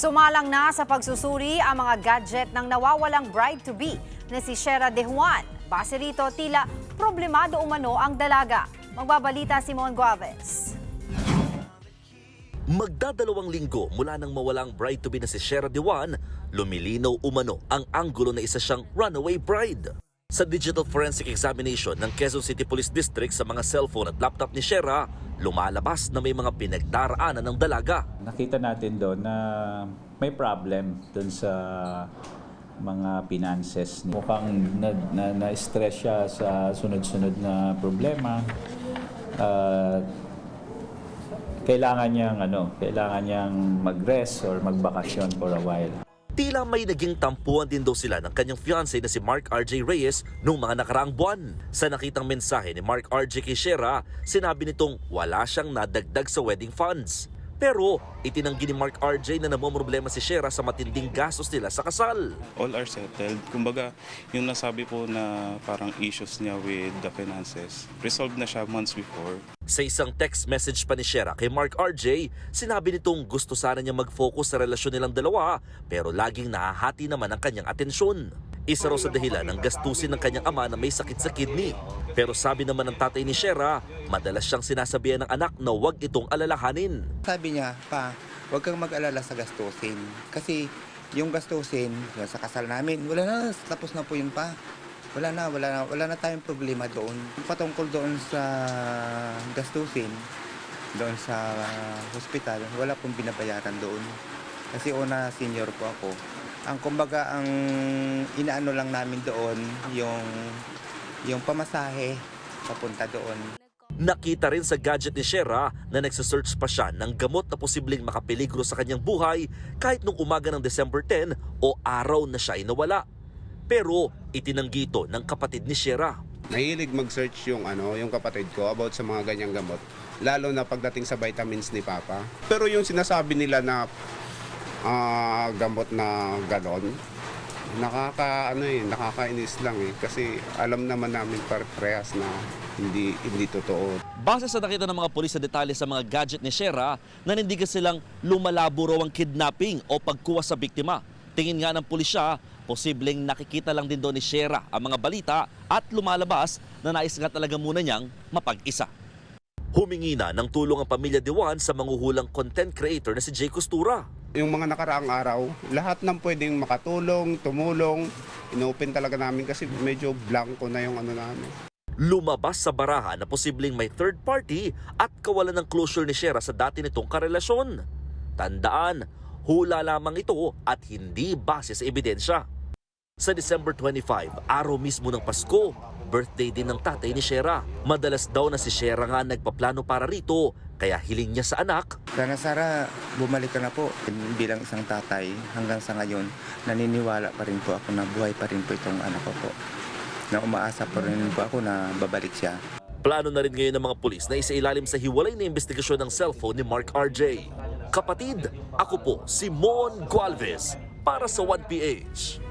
Sumalang na sa pagsusuri ang mga gadget ng nawawalang bride-to-be na si Shera De Juan. Base rito, tila problemado umano ang dalaga. Magbabalita si Mon Guaves. Magdadalawang linggo mula nang mawalang bride-to-be na si Shera De Juan, lumilinaw umano ang anggulo na isa siyang runaway bride. Sa digital forensic examination ng Quezon City Police District sa mga cellphone at laptop ni Shera, lumalabas na may mga pinagdaraanan ng dalaga. Nakita natin doon na may problem doon sa mga finances. Mukhang na-stress siya sa sunod-sunod na problema. Kailangan niyang mag-rest or magbakasyon for a while. Tila may naging tampuan din daw sila ng kanyang fiancé na si Mark R.J. Reyes noong mga nakaraang buwan. Sa nakitang mensahe ni Mark R.J. kay Shera, sinabi nitong wala siyang nadagdag sa wedding funds. Pero itinanggi ni Mark R.J. na namomroblema si Shera sa matinding gastos nila sa kasal. All are settled. Kumbaga, yung nasabi po na parang issues niya with the finances, resolved na siya months before. Sa isang text message pa ni Shera kay Mark R.J., sinabi nitong gusto sana niya mag-focus sa relasyon nilang dalawa pero laging nahahati naman ang kanyang atensyon. Isa raw sa dahilan ng gastusin ng kanyang ama na may sakit sa kidney. Pero sabi naman ng tatay ni Shera, madalas siyang sinasabihan ng anak na huwag itong alalahanin. Sabi niya, pa, huwag kang mag-alala sa gastusin. Kasi yung gastusin sa kasal namin, wala na, tapos na po yun pa. Wala na tayong problema doon. Patungkol doon sa gastusin, doon sa hospital, wala pong binabayaran doon. Kasi una, senior po ako. Ang kumbaga, ang inaano lang namin doon, yung pamasahe papunta doon. Nakita rin sa gadget ni Shera na nagsasearch pa siya ng gamot na posibleng makapeligro sa kanyang buhay kahit nung umaga ng December 10 o araw na siya ay nawala. Pero itinanggi ito ng kapatid ni Shera. Nahilig mag-search yung kapatid ko about sa mga ganyang gamot, lalo na pagdating sa vitamins ni Papa. Pero yung sinasabi nila na gamot na ganon, nakakainis lang kasi alam naman namin parehas na hindi totoo. Base sa nakita ng mga pulis sa detalye sa mga gadget ni Shera, nanindigan silang lumalabo raw ang kidnapping o pagkuha sa biktima. Tingin nga ng pulisya, posibleng nakikita lang din doon ni Shera ang mga balita at lumalabas na nais nga talaga muna niyang mapag-isa. Humingi na ng tulong ang pamilya De Juan sa manguhulang content creator na si Jay Costura. Yung mga nakaraang araw, lahat ng pwedeng makatulong, tumulong, inopen talaga namin kasi medyo blanco na yung namin. Lumabas sa baraha na posibleng may third party at kawalan ng closure ni Shera sa dati nitong karelasyon. Tandaan, hula lamang ito at hindi base sa ebidensya. Sa December 25, araw mismo ng Pasko, birthday din ng tatay ni Shera. Madalas daw na si Shera nga nagpaplano para rito, kaya hiling niya sa anak. Sana Sara, bumalik ka na po. Bilang isang tatay, hanggang sa ngayon, naniniwala pa rin po ako na buhay pa rin po itong anak ko po. Na umaasa pa rin po ako na babalik siya. Plano na rin ngayon ng mga pulis na isailalim sa hiwalay na investigasyon ng cellphone ni Mark R.J. Kapatid, ako po si Mon Guaves para sa 1PH.